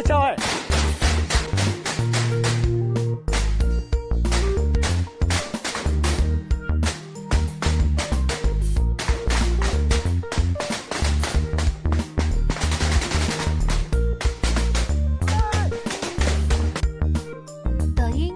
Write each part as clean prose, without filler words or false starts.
接下来。抖音。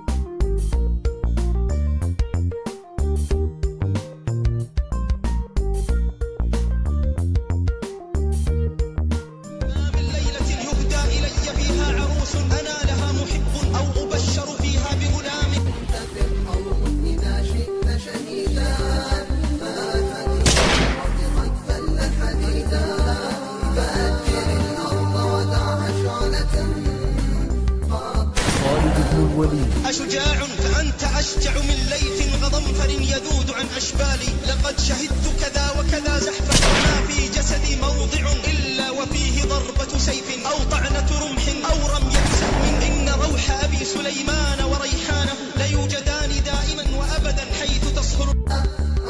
أشجاع فأنت أشجع من ليث غضنفر يذود عن أشبالي لقد شهدت كذا وكذا زحفا ما في جسدي موضع إلا وفيه ضربة سيف أو طعنة رمح أو رمية سهم إن روح أبي سليمان وريحانه ليوجدان دائما وأبدا حيث تصهر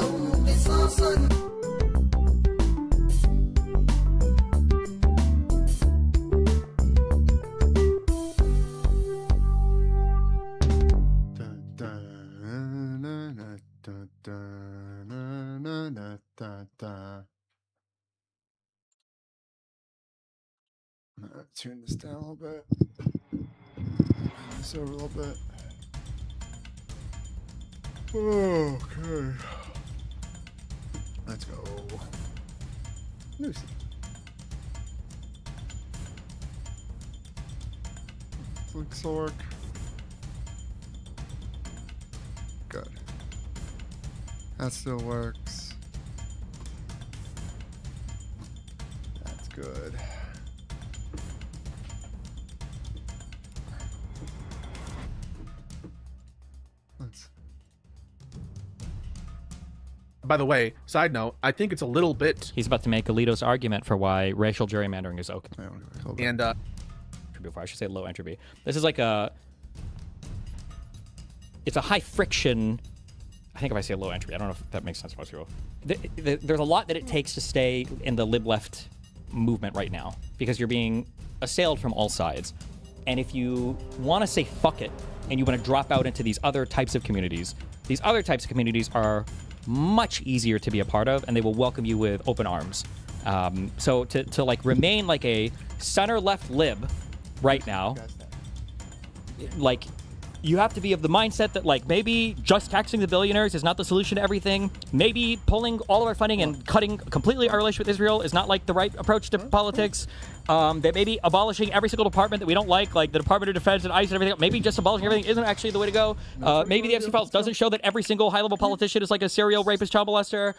أو قصاصا. Turn this down a little bit. This over a little bit. Okay. Let's go. Lucy. Looks will work. Good. That still works. That's good. By the way, side note, I think it's a little bit... He's about to make Alito's argument for why racial gerrymandering is okay. And, before I should say low entropy. This is like a... It's a high friction... I think if I say low entropy, I don't know if that makes sense to most people. There's a lot that it takes to stay in the lib-left movement right now, because you're being assailed from all sides. And if you want to say fuck it, and you want to drop out into these other types of communities, these other types of communities are much easier to be a part of, and they will welcome you with open arms. So to like remain like a center left lib right now, like you have to be of the mindset that like maybe just taxing the billionaires is not the solution to everything. Maybe pulling all of our funding and cutting completely our relationship with Israel is not like the right approach to politics. That maybe abolishing every single department that we don't like the Department of Defense and ICE and everything, maybe just abolishing everything isn't actually the way to go. Maybe the FC files doesn't show that every single high-level politician is like a serial rapist, child molester.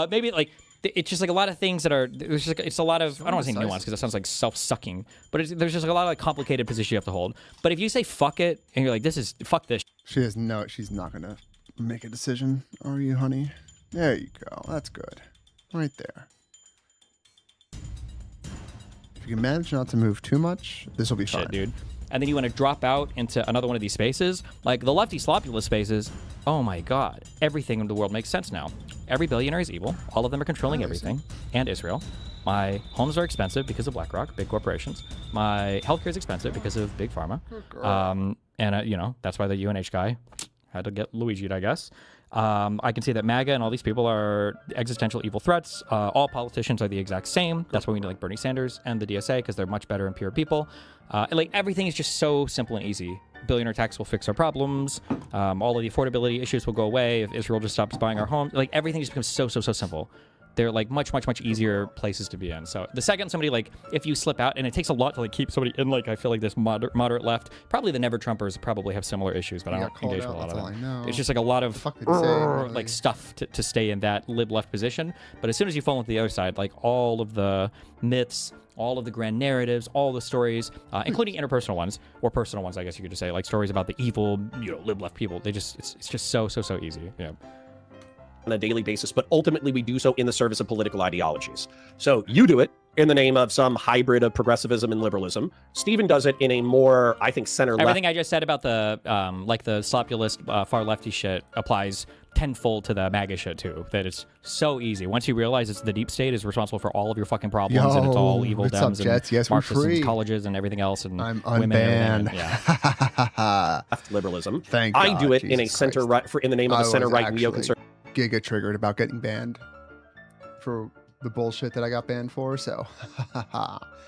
Maybe like it's just like a lot of things that are. There's just like, it's a lot of. I don't want to say nuance because that sounds like self-sucking, but there's just like a lot of like complicated positions you have to hold. But if you say fuck it and you're like fuck this. She has no. She's not gonna make a decision. Are you, honey? There you go. That's good. Right there. If you can manage not to move too much, this will be fine. Shit, dude. And then you want to drop out into another one of these spaces, like the lefty slopulous spaces. Oh my God, everything in the world makes sense now. Every billionaire is evil. All of them are controlling everything, and Israel. My homes are expensive because of BlackRock, big corporations. My healthcare is expensive because of big pharma. You know, that's why the UNH guy had to get Luigi'd, I guess. I can see that MAGA and all these people are existential evil threats. All politicians are the exact same. That's why we need like Bernie Sanders and the DSA, because they're much better and pure people. Like everything is just so simple and easy. Billionaire tax will fix our problems. All of the affordability issues will go away if Israel just stops buying our homes. Like everything just becomes so simple. They're like much easier places to be in. So the second somebody like, if you slip out, and it takes a lot to like keep somebody in, like I feel like this moderate left, probably the Never Trumpers probably have similar issues, but I don't engage with a lot of them. It's just like a lot of like stuff to stay in that lib left position. But as soon as you fall into the other side, like all of the myths, all of the grand narratives, all the stories, including interpersonal ones, or personal ones, I guess you could just say, like stories about the evil, you know, lib left people. They just, it's just so easy. Yeah. On a daily basis, but ultimately we do so in the service of political ideologies. So you do it, in the name of some hybrid of progressivism and liberalism. Steven does it in a more, I think, center-left. Everything I just said about the like the slopulist far lefty shit applies tenfold to the MAGA shit too. That it's so easy once you realize it's the deep state is responsible for all of your fucking problems, and it's all evil what's Dems up, Jets? and Yes, we're Marxists free. and colleges and everything else, and I'm women and unbanned. everything. Yeah. left liberalism. Thank I God, do it in a Jesus center Christ. right, in the name of I a was center right actually neoconservative. Giga triggered about getting banned for the bullshit that I got banned for. So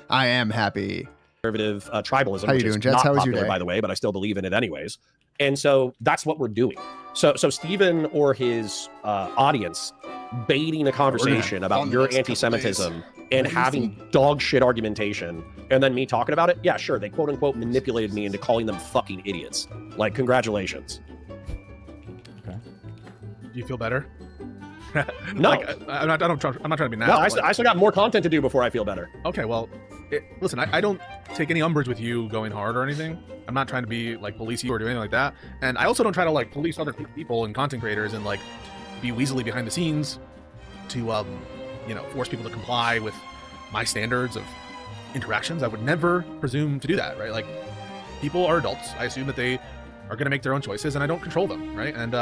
I am happy. Tribalism, How you which is doing, Jets? not How was your popular, day? by the way, but I still believe in it anyways. And so that's what we're doing. So Stephen or his audience baiting a conversation about fun your next couple anti-Semitism days. and Let me having dog shit argumentation, and then me talking about it. Yeah, sure, they quote unquote manipulated me into calling them fucking idiots. Like, congratulations. Okay. Do you feel better? No. Like, I'm not trying to be No, nasty. I still got more content to do before I feel better. Okay, well, listen, I don't take any umbrage with you going hard or anything. I'm not trying to be like police you or do anything like that. And I also don't try to like police other people and content creators and like be weaselly behind the scenes to you know, force people to comply with my standards of interactions. I would never presume to do that, right? Like, people are adults. I assume that they are going to make their own choices, and I don't control them, right? And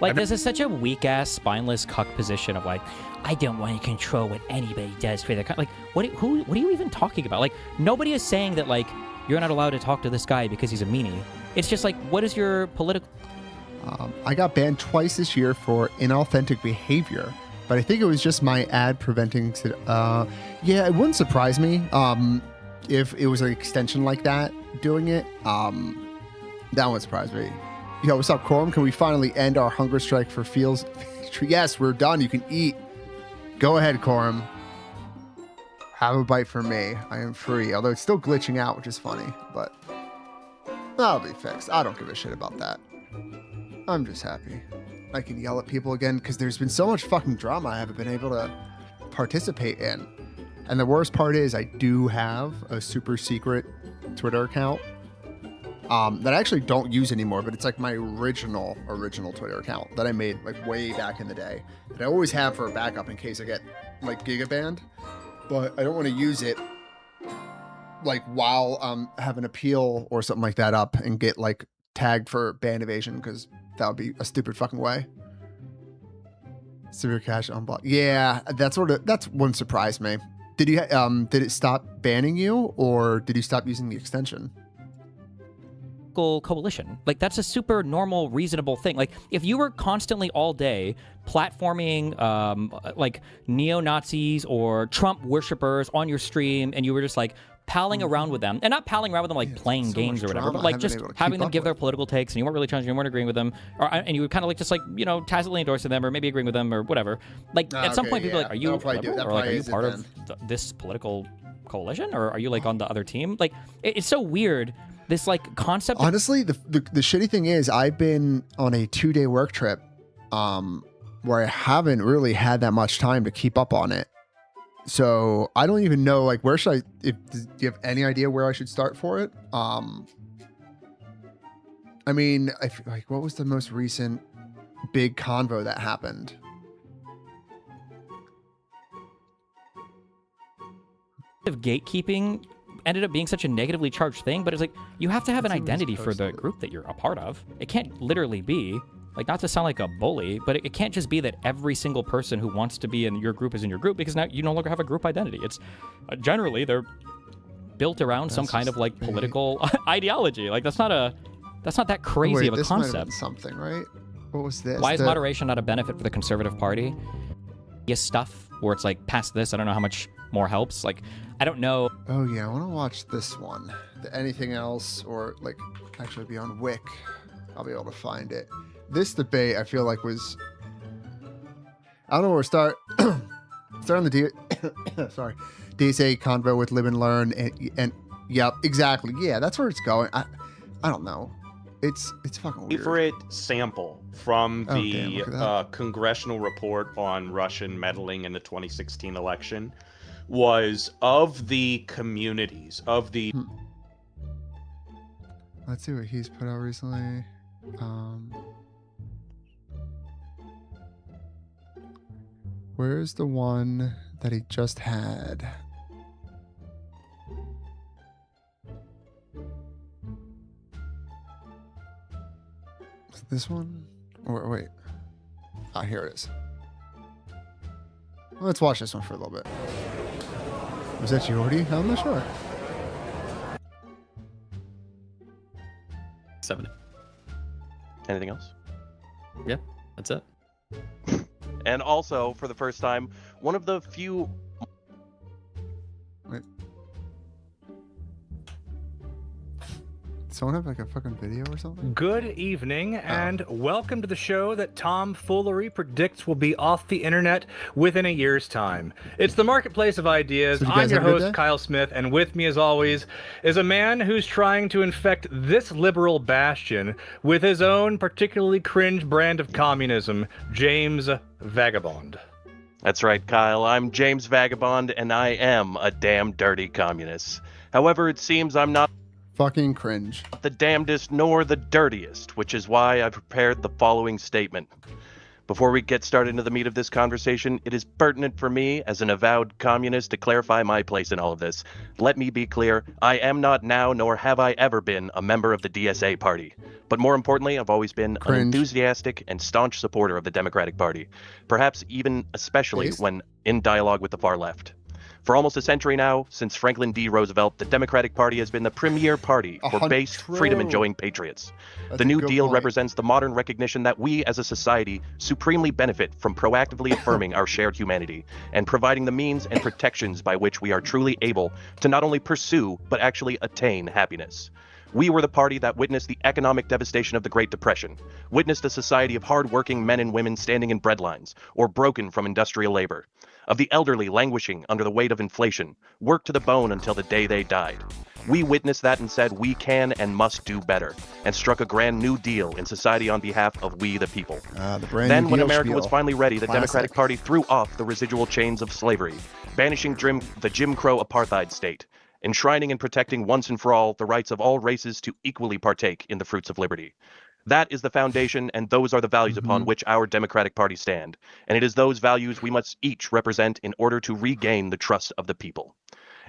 Like, this is such a weak-ass, spineless cuck position of, like, I don't want to control what anybody does for their... Like, what are you even talking about? Like, nobody is saying that, like, you're not allowed to talk to this guy because he's a meanie. It's just, like, what is your political... I got banned twice this year for inauthentic behavior, but I think it was just my ad preventing... yeah, it wouldn't surprise me if it was an extension like that doing it. That wouldn't surprise me. Yo, what's up, Quorum? Can we finally end our hunger strike for fields? Yes, we're done. You can eat. Go ahead, Quorum. Have a bite for me. I am free. Although it's still glitching out, which is funny, but that'll be fixed. I don't give a shit about that. I'm just happy I can yell at people again because there's been so much fucking drama I haven't been able to participate in. And the worst part is I do have a super secret Twitter account that I actually don't use anymore, but it's like my original Twitter account that I made like way back in the day that I always have for a backup in case I get like giga banned, but I don't want to use it like while have an appeal or something like that up and get like tagged for ban evasion because that would be a stupid fucking way. Severe cache unblock. Yeah, that wouldn't surprise me. Did you did it stop banning you or did you stop using the extension? coalition. Like, that's a super normal, reasonable thing. Like, if you were constantly all day platforming like neo-Nazis or Trump worshippers on your stream and you were just like palling around with them, and not palling around with them like playing games or whatever, but like just having them give their political takes, and you weren't really challenging, you weren't agreeing with them, and you were kind of like just like, you know, tacitly endorsing them or maybe agreeing with them or whatever. Like, at some point people are like, are you liberal? Or like, are you part of this political coalition, or are you like on the other team? Like, it's so weird, this like concept. Honestly, the shitty thing is I've been on a 2-day work trip where I haven't really had that much time to keep up on it. So I don't even know, like, where should do you have any idea where I should start for it? I mean, I feel like, what was the most recent big convo that happened? Of gatekeeping ended up being such a negatively charged thing, but it's like, you have to have an identity for the group that you're a part of. It can't literally be, like, not to sound like a bully, but it can't just be that every single person who wants to be in your group is in your group, because now you no longer have a group identity. It's generally they're built around some kind of like political ideology. Like, that's not that crazy of a this might have concept. been something, right? What was this? Why is moderation not a benefit for the Conservative Party? Yes, stuff where it's like, past this, I don't know how much more helps. Like, I don't know. Oh yeah, I want to watch this one. Anything else, or like actually be on Wick, I'll be able to find it. This debate, I feel like, was, I don't know where to start. Start on the DSA convo with Live and Learn, and yep, exactly. Yeah, that's where it's going. I don't know. It's fucking weird. Favorite sample from Oh, damn, look at that. congressional report on Russian meddling in the 2016 election was of the communities of the. Let's see what he's put out recently. Where's the one that he just had? This one? Or wait. Ah, here it is. Let's watch this one for a little bit. Was that you already? I'm not sure. 7. Anything else? Yeah, that's it. And also, for the first time, one of the few... Wait. Someone have like a fucking video or something? Good evening, and welcome to the show that tomfoolery predicts will be off the internet within a year's time. It's the marketplace of ideas. So you I'm guys your have a good host, day? Kyle Smith, and with me, as always, is a man who's trying to infect this liberal bastion with his own particularly cringe brand of communism, James Vagabond. That's right, Kyle. I'm James Vagabond, and I am a damn dirty communist. However, it seems I'm not Fucking cringe. the damnedest nor the dirtiest, which is why I prepared the following statement. Before we get started into the meat of this conversation, it is pertinent for me, as an avowed communist, to clarify my place in all of this. Let me be clear, I am not now, nor have I ever been, a member of the DSA party. But more importantly, I've always been an Cringe. enthusiastic and staunch supporter of the Democratic Party, perhaps even especially Based? when in dialogue with the far left. For almost a century now, since Franklin D. Roosevelt, the Democratic Party has been the premier party for based, True. freedom-enjoying patriots. That's The a New good Deal point. represents the modern recognition that we as a society supremely benefit from proactively affirming our shared humanity and providing the means and protections by which we are truly able to not only pursue, but actually attain happiness. We were the party that witnessed the economic devastation of the Great Depression, witnessed a society of hard-working men and women standing in breadlines or broken from industrial labor, of the elderly languishing under the weight of inflation, worked to the bone until the day they died. We witnessed that and said we can and must do better, and struck a grand new deal in society on behalf of we the people. The brand Then, new when deal America spiel. was finally ready, the Classic. Democratic Party threw off the residual chains of slavery, banishing the Jim Crow apartheid state, enshrining and protecting once and for all the rights of all races to equally partake in the fruits of liberty. That is the foundation, and those are the values upon which our Democratic Party stand. And it is those values we must each represent in order to regain the trust of the people.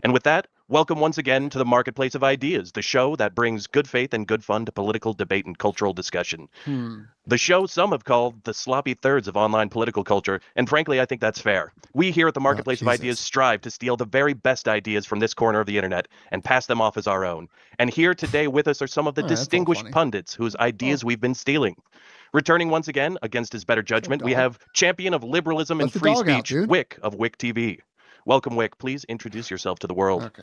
And with that, welcome once again to the Marketplace of Ideas, the show that brings good faith and good fun to political debate and cultural discussion. The show some have called the sloppy thirds of online political culture, and frankly, I think that's fair. We here at the Marketplace of Jesus. Ideas strive to steal the very best ideas from this corner of the internet and pass them off as our own. And here today with us are some of the Oh, that's all distinguished funny. pundits whose ideas we've been stealing. Returning once again, against his better judgment, we dog. have champion of liberalism and Let the free dog out, speech, dude. Wick of Wick TV. Welcome, Wick. Please introduce yourself to the world. Okay.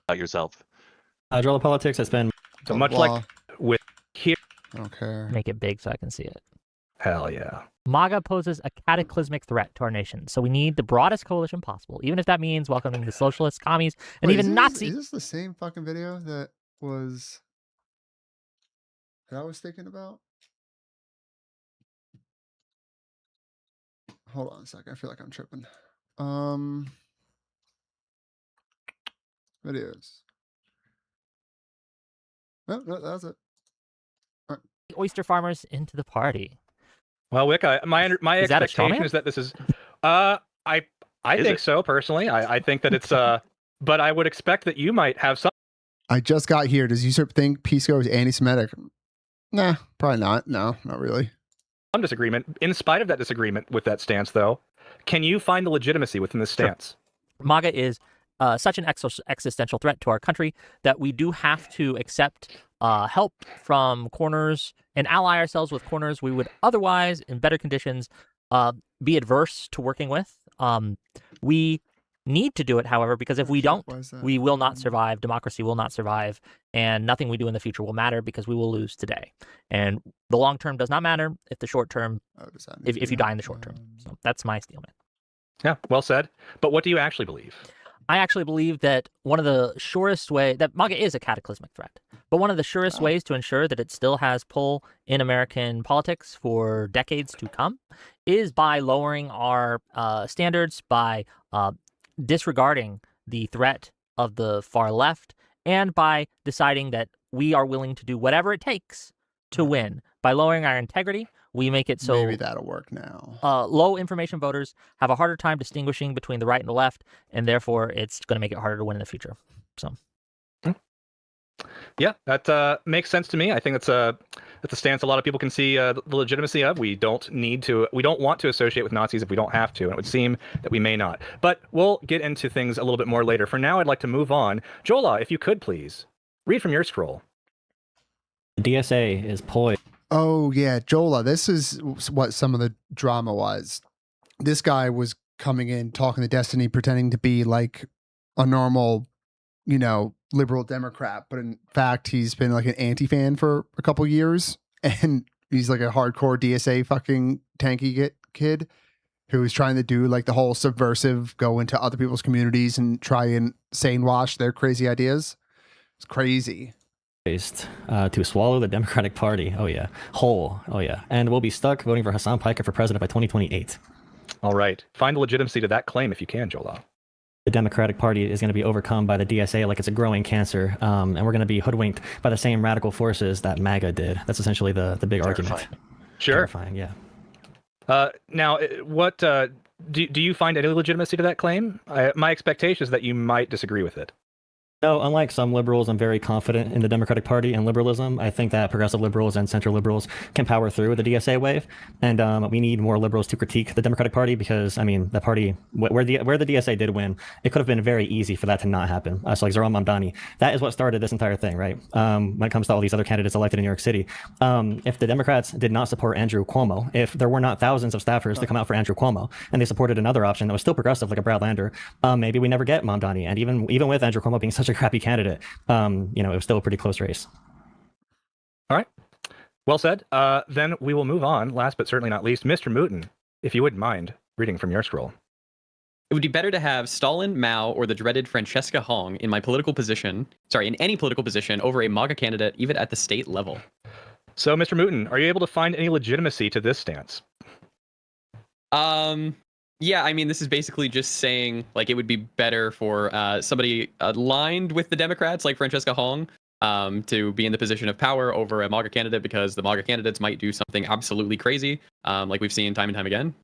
About yourself. Hydrola politics has been So Blah, much blah. like with here. I don't care. Make it big so I can see it. Hell yeah. MAGA poses a cataclysmic threat to our nation, so we need the broadest coalition possible, even if that means welcoming the socialists, commies, and Wait, even is Nazi. this the same fucking video that I was thinking about? Hold on a second. I feel like I'm tripping. Videos. No, that was it. Oyster farmers into the party. Well, Wick, my Is that a straw expectation man? is that this is, I Is think it? so personally. I think that it's but I would expect that you might have some I just got here. Does user think Pisco is anti-Semitic? Nah, probably not. No, not really. disagreement. In spite of that disagreement with that stance, though, can you find the legitimacy within this stance? MAGA is such an existential threat to our country that we do have to accept help from corners and ally ourselves with corners we would otherwise, in better conditions, be adverse to working with. We need to do it, however, because if we don't, Why is that? we will not survive. Democracy will not survive, and nothing we do in the future will matter because we will lose today. And the long term does not matter if the short term, Oh, does that need if to you be die on? in the short term. So that's my statement. Yeah, well said. But what do you actually believe? I actually believe that one of the surest that MAGA is a cataclysmic threat, but one of the surest ways to ensure that it still has pull in American politics for decades to come is by lowering our standards, by disregarding the threat of the far left, and by deciding that we are willing to do whatever it takes to win. By lowering our integrity, we make it so Maybe that'll work now. low information voters have a harder time distinguishing between the right and the left, and therefore it's going to make it harder to win in the future. So, Yeah, that makes sense to me. I think it's That's a stance a lot of people can see the legitimacy of. We don't want to associate with Nazis if we don't have to, and it would seem that we may not. But we'll get into things a little bit more later. For now, I'd like to move on. Jola, if you could please read from your scroll. The DSA is poised. Oh yeah, Jola. This is what some of the drama was. This guy was coming in talking to Destiny, pretending to be like a normal, liberal Democrat, but in fact, he's been like an anti-fan for a couple years, and he's like a hardcore DSA fucking tanky kid who's trying to do like the whole subversive, go into other people's communities and try and sane wash their crazy ideas. It's crazy. To swallow the Democratic Party. Oh yeah. Whole. Oh yeah. And we'll be stuck voting for Hassan Piker for president by 2028. All right. Find the legitimacy to that claim if you can, Jola. The Democratic Party is going to be overcome by the DSA like it's a growing cancer, and we're going to be hoodwinked by the same radical forces that MAGA did. That's essentially the big argument. Sure. Terrifying, yeah. Now, what do you find any legitimacy to that claim? My expectation is that you might disagree with it. No, unlike some liberals, I'm very confident in the Democratic Party and liberalism. I think that progressive liberals and center liberals can power through the DSA wave, and we need more liberals to critique the Democratic Party because, I mean, the party where the DSA did win, it could have been very easy for that to not happen. So like Zoran Mamdani, that is what started this entire thing, right? When it comes to all these other candidates elected in New York City, if the Democrats did not support Andrew Cuomo, if there were not thousands of staffers to come out for Andrew Cuomo, and they supported another option that was still progressive, like a Brad Lander, maybe we never get Mamdani. And even with Andrew Cuomo being such a crappy candidate, it was still a pretty close race. All right. Well said. Then we will move on, last but certainly not least, Mr. Mooten, if you wouldn't mind reading from your scroll. It would be better to have Stalin, Mao, or the dreaded Francesca Hong in any political position over a MAGA candidate, even at the state level. So, Mr. Mooten, are you able to find any legitimacy to this stance? Yeah, I mean, this is basically just saying, like, it would be better for somebody aligned with the Democrats, like Francesca Hong, to be in the position of power over a MAGA candidate because the MAGA candidates might do something absolutely crazy, like we've seen time and time again.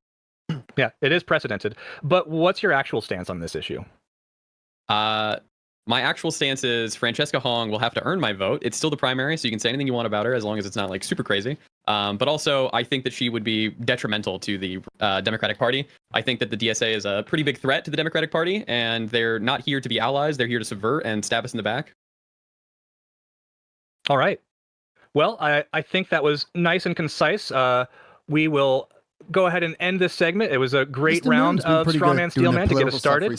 Yeah, it is precedented. But what's your actual stance on this issue? My actual stance is Francesca Hong will have to earn my vote. It's still the primary, so you can say anything you want about her as long as it's not, like, super crazy. But also, I think that she would be detrimental to the Democratic Party. I think that the DSA is a pretty big threat to the Democratic Party, and they're not here to be allies. They're here to subvert and stab us in the back. All right. Well, I think that was nice and concise. We will go ahead and end this segment. It was a great round of Strawman Steelman to get us started.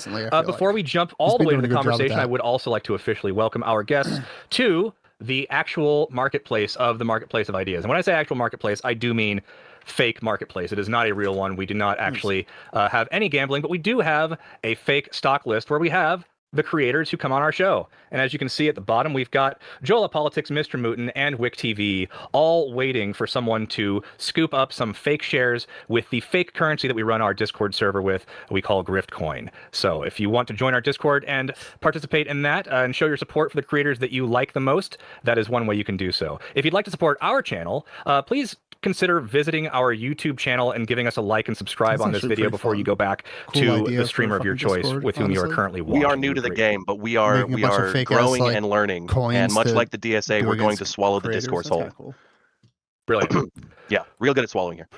Before we jump all the way into the conversation, I would also like to officially welcome our guests to the actual marketplace of the marketplace of ideas. And when I say actual marketplace, I do mean fake marketplace. It is not a real one. We do not actually have any gambling, but we do have a fake stock list where we have the creators who come on our show. And as you can see at the bottom, we've got Jola Politics, Mr. Mooten, and Wick TV all waiting for someone to scoop up some fake shares with the fake currency that we run our Discord server with, we call Grift Coin. So if you want to join our Discord and participate in that and show your support for the creators that you like the most, that is one way you can do so. If you'd like to support our channel, please consider visiting our YouTube channel and giving us a like and subscribe on this video before you go back to the streamer of your choice Discord, with whom you are currently watching. We are new to the game, but we are growing and learning. And much like the DSA, we're going to swallow the discourse whole. Cool. Brilliant. Yeah, real good at swallowing here.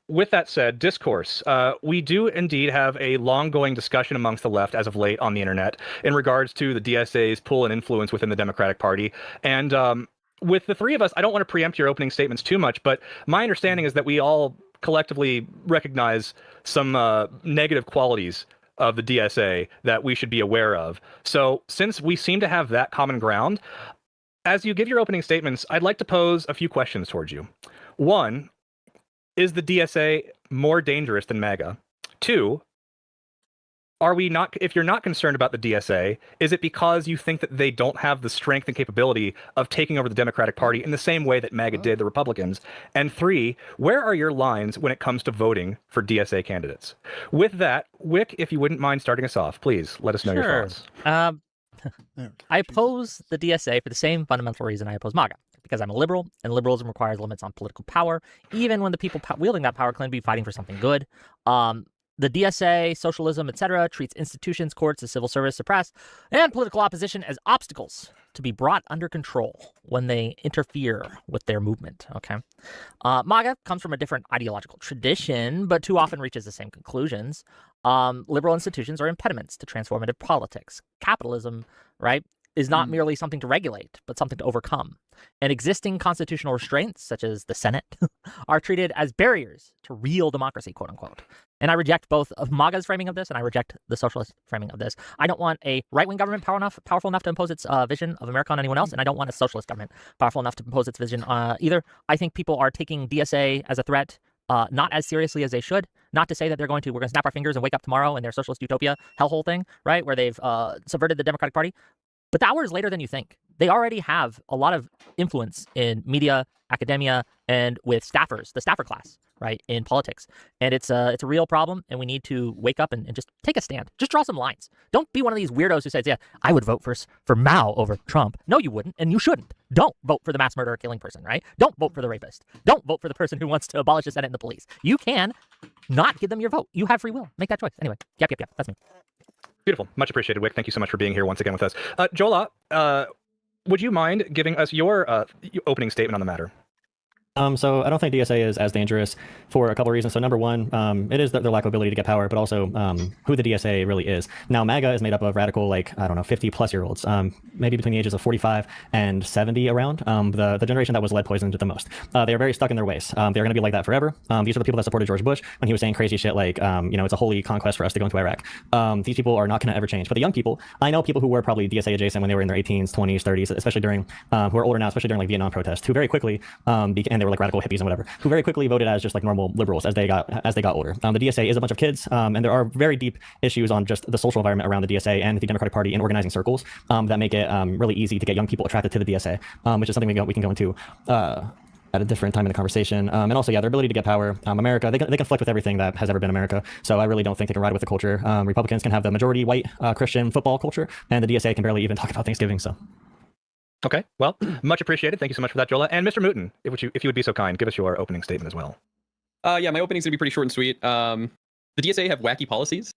With that said, discourse. We do indeed have a long-going discussion amongst the left as of late on the internet in regards to the DSA's pull and influence within the Democratic Party. And with the three of us, I don't want to preempt your opening statements too much, but my understanding is that we all collectively recognize some negative qualities of the DSA that we should be aware of. So since we seem to have that common ground, as you give your opening statements, I'd like to pose a few questions towards you. One, is the DSA more dangerous than MAGA? Two, if you're not concerned about the DSA, is it because you think that they don't have the strength and capability of taking over the Democratic Party in the same way that MAGA did the Republicans? And three, where are your lines when it comes to voting for DSA candidates? With that, Wick, if you wouldn't mind starting us off, please let us know your thoughts. I oppose the DSA for the same fundamental reason I oppose MAGA, because I'm a liberal, and liberalism requires limits on political power, even when the people wielding that power claim to be fighting for something good. The DSA, socialism, etc., treats institutions, courts, the civil service, the press, and political opposition as obstacles to be brought under control when they interfere with their movement. Okay, MAGA comes from a different ideological tradition, but too often reaches the same conclusions. Liberal institutions are impediments to transformative politics. Capitalism, right, is not merely something to regulate, but something to overcome. And existing constitutional restraints, such as the Senate, are treated as barriers to real democracy, quote unquote. And I reject both of MAGA's framing of this, and I reject the socialist framing of this. I don't want a right-wing government powerful enough to impose its vision of America on anyone else, and I don't want a socialist government powerful enough to impose its vision either. I think people are taking DSA as a threat not as seriously as they should. Not to say that we're going to snap our fingers and wake up tomorrow in their socialist utopia hellhole thing, right, where they've subverted the Democratic Party. But the hour is later than you think. They already have a lot of influence in media, academia, and with staffers, the staffer class, right, in politics. And it's a real problem, and we need to wake up and just take a stand. Just draw some lines. Don't be one of these weirdos who says, yeah, I would vote for Mao over Trump. No, you wouldn't, and you shouldn't. Don't vote for the mass murderer killing person, right? Don't vote for the rapist. Don't vote for the person who wants to abolish the Senate and the police. You can not give them your vote. You have free will. Make that choice. Anyway, yep, that's me. Beautiful. Much appreciated, Wick. Thank you so much for being here once again with us. Jola, would you mind giving us your opening statement on the matter? So I don't think DSA is as dangerous for a couple of reasons. So number one, it is their lack of ability to get power, but also who the DSA really is. Now, MAGA is made up of radical, 50-plus-year-olds, maybe between the ages of 45 and 70 around, the generation that was lead poisoned the most. They are very stuck in their ways. They're going to be like that forever. These are the people that supported George Bush when he was saying crazy shit like, it's a holy conquest for us to go into Iraq. These people are not going to ever change. But the young people, I know people who were probably DSA adjacent when they were in their 18s, 20s, 30s, especially during, who are older now, especially during Vietnam protests, who very quickly, and they were radical hippies and whatever, who very quickly voted as just normal liberals as they got older. The DSA is a bunch of kids, and there are very deep issues on just the social environment around the DSA and the Democratic Party in organizing circles that make it really easy to get young people attracted to the DSA, which is something we can go into at a different time in the conversation. And also, their ability to get power. America, they conflict with everything that has ever been America. So I really don't think they can ride with the culture. Republicans can have the majority white Christian football culture, and the DSA can barely even talk about Thanksgiving. So. Okay, well, much appreciated. Thank you so much for that, Jola. And Mr. Mooten, if you would be so kind, give us your opening statement as well. Yeah, my opening's going to be pretty short and sweet. The DSA have wacky policies.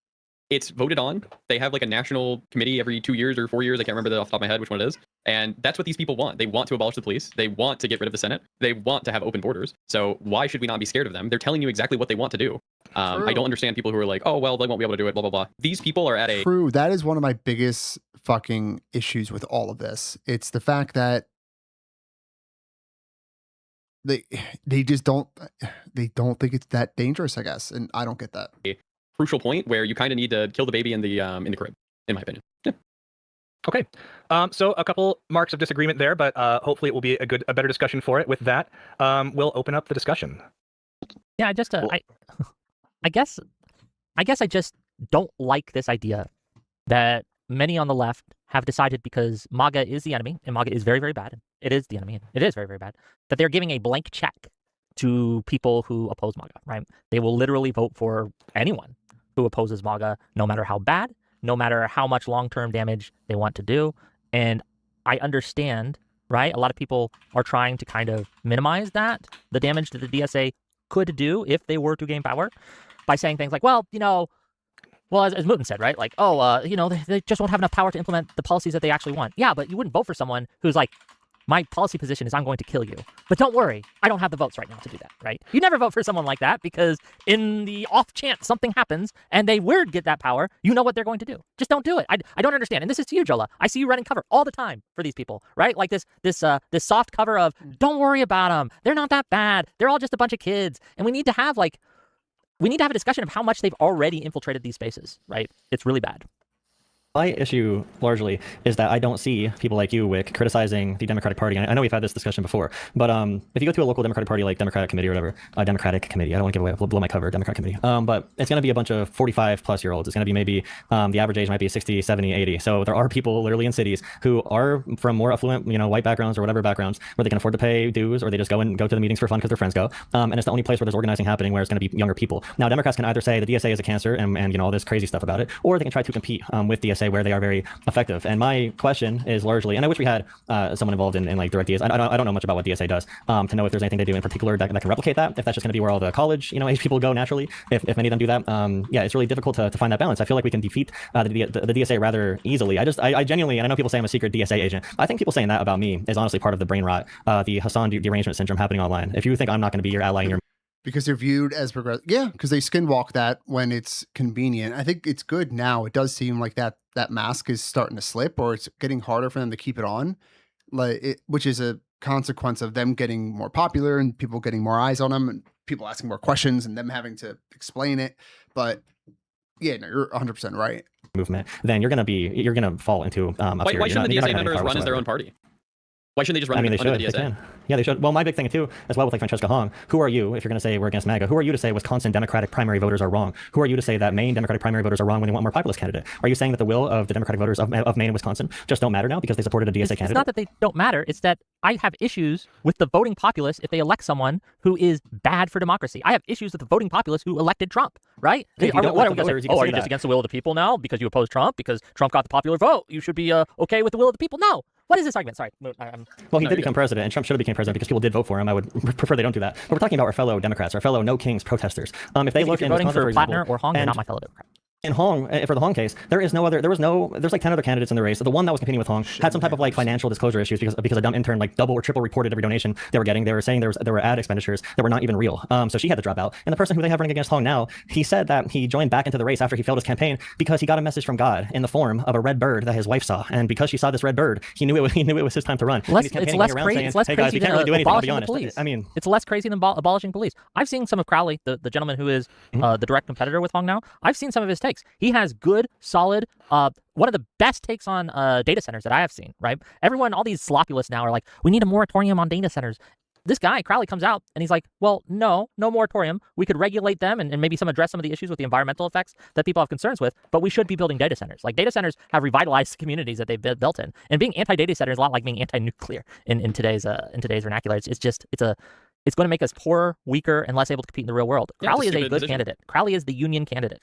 It's voted on. They have a national committee every 2 years or 4 years. I can't remember that off the top of my head which one it is. And that's what these people want. They want to abolish the police. They want to get rid of the Senate. They want to have open borders. So why should we not be scared of them? They're telling you exactly what they want to do. I don't understand people who are like, oh, well, they won't be able to do it, blah, blah, blah. These people are at a... True. That is one of my biggest fucking issues with all of this. It's the fact that they just don't think it's that dangerous, I guess, and I don't get that. Crucial point where you kind of need to kill the baby in the crib, in my opinion. Yeah. Okay, so a couple marks of disagreement there, but hopefully it will be a better discussion for it. With that, we'll open up the discussion. Yeah, I guess I just don't like this idea that many on the left have decided, because MAGA is the enemy, and MAGA is very, very bad. It is the enemy, and it is very, very bad, that they're giving a blank check to people who oppose MAGA, right? They will literally vote for anyone who opposes MAGA, no matter how bad, no matter how much long-term damage they want to do. And I understand, right? A lot of people are trying to kind of minimize the damage that the DSA could do if they were to gain power, by saying things like, well, as Mooten said, right? They just won't have enough power to implement the policies that they actually want. Yeah, but you wouldn't vote for someone who's like, my policy position is I'm going to kill you. But don't worry, I don't have the votes right now to do that, right? You never vote for someone like that, because in the off chance something happens and they would get that power, you know what they're going to do. Just don't do it. I don't understand. And this is to you, Jola. I see you running cover all the time for these people, right? Like this soft cover of, don't worry about them. They're not that bad. They're all just a bunch of kids. And we need to have a discussion of how much they've already infiltrated these spaces, right? It's really bad. My issue largely is that I don't see people like you, Wick, criticizing the Democratic Party. I know we've had this discussion before, but if you go to a local Democratic Party like Democratic Committee or whatever, Democratic Committee, I don't want to give away, we'll blow my cover, Democratic Committee, but it's going to be a bunch of 45-plus-year-olds. It's going to be maybe the average age might be 60, 70, 80. So there are people literally in cities who are from more affluent, white backgrounds or whatever backgrounds, where they can afford to pay dues, or they just go to the meetings for fun because their friends go. And it's the only place where there's organizing happening where it's going to be younger people. Now, Democrats can either say the DSA is a cancer and all this crazy stuff about it, or they can try to compete with DSA DSA where they are very effective. And my question is largely, and I wish we had someone involved in like direct DSA. I don't know much about what DSA does to know if there's anything they do in particular that can replicate that. If that's just going to be where all the college age people go naturally, if many of them do that, yeah, it's really difficult to find that balance. I feel like we can defeat the DSA rather easily. I genuinely, and I know people say I'm a secret DSA agent. I think people saying that about me is honestly part of the brain rot, the Hassan derangement syndrome happening online. If you think I'm not going to be your ally in your because they're viewed as progressive. Yeah, because they skinwalk that when it's convenient. I think it's good now. It does seem like that mask is starting to slip, or it's getting harder for them to keep it on, which is a consequence of them getting more popular and people getting more eyes on them and people asking more questions and them having to explain it. But yeah, no, you're 100% right. Movement, then you're gonna fall into why shouldn't the DSA members run as their own party? Why shouldn't they just run they under should. the DSA? They can. Yeah, they should. Well, my big thing too, as well with like Francesca Hong, who are you, if you're going to say we're against MAGA, who are you to say Wisconsin Democratic primary voters are wrong? Who are you to say that Maine Democratic primary voters are wrong when they want a more populist candidate? Are you saying that the will of the Democratic voters of Maine and Wisconsin just don't matter now because they supported a DSA candidate? It's not that they don't matter. It's that I have issues with the voting populace if they elect someone who is bad for democracy. I have issues with the voting populace who elected Trump, right? What are we going to say? Oh, are you just against the will of the people now because you oppose Trump because Trump got the popular vote? You should be okay with the will of the people? No. What is this argument? Sorry. Well, he did become president, and Trump should have become president because people did vote for him. I would prefer they don't do that. But we're talking about our fellow Democrats, our fellow No Kings protesters. If they look in voting Wisconsin, for Plattner or Hong, they're not my fellow Democrat. In Hong, for the Hong case, there's like 10 other candidates in the race. The one that was competing with Hong had some type of like financial disclosure issues because a dumb intern like double or triple reported every donation they were getting. They were saying there were ad expenditures that were not even real. So she had to drop out. And the person who they have running against Hong now, he said that he joined back into the race after he failed his campaign because he got a message from God in the form of a red bird that his wife saw. And because she saw this red bird, he knew it was his time to run. It's less crazy than abolishing the police. I mean, it's less crazy than abolishing police. I've seen some of Crowley, the gentleman who is the direct competitor with Hong now. I've seen some of his takes. He has good, solid, one of the best takes on data centers that I have seen, right? Everyone, all these sloppulists now are like, we need a moratorium on data centers. This guy, Crowley, comes out and he's like, well, no moratorium. We could regulate them and maybe address some of the issues with the environmental effects that people have concerns with, but we should be building data centers. Like, data centers have revitalized the communities that they've built in. And being anti-data center is a lot like being anti-nuclear in today's vernacular. It's going to make us poorer, weaker, and less able to compete in the real world. Crowley is a good candidate. Crowley is the union candidate.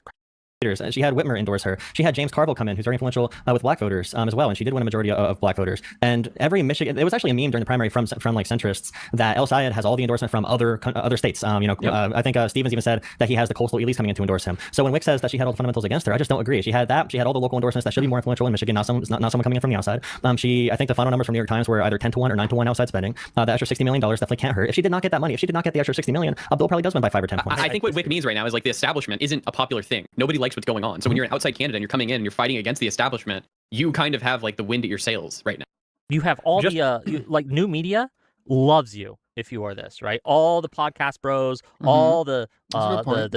And she had Whitmer endorse her. She had James Carville come in, who's very influential with black voters as well, and she did win a majority of black voters. And every Michigan, it was actually a meme during the primary from like centrists that El Sayed has all the endorsement from other states. I think Stevens even said that he has the coastal elites coming in to endorse him. So when Wick says that she had all the fundamentals against her, I just don't agree. She had that. She had all the local endorsements that should be more influential in Michigan, not someone coming in from the outside. I think the final numbers from New York Times were either 10-1 or 9-1 outside spending. The extra $60 million definitely can't hurt. If she did not get that money, if she did not get the extra $60 million, a bill probably does win by 5 or 10 points. I think what Wick means right now is like the establishment isn't a popular thing. Nobody likes what's going on. So when you're an outside candidate and you're coming in and you're fighting against the establishment, you kind of have like the wind at your sails right now. You have all new media loves you if you are this, right? All the podcast bros, all the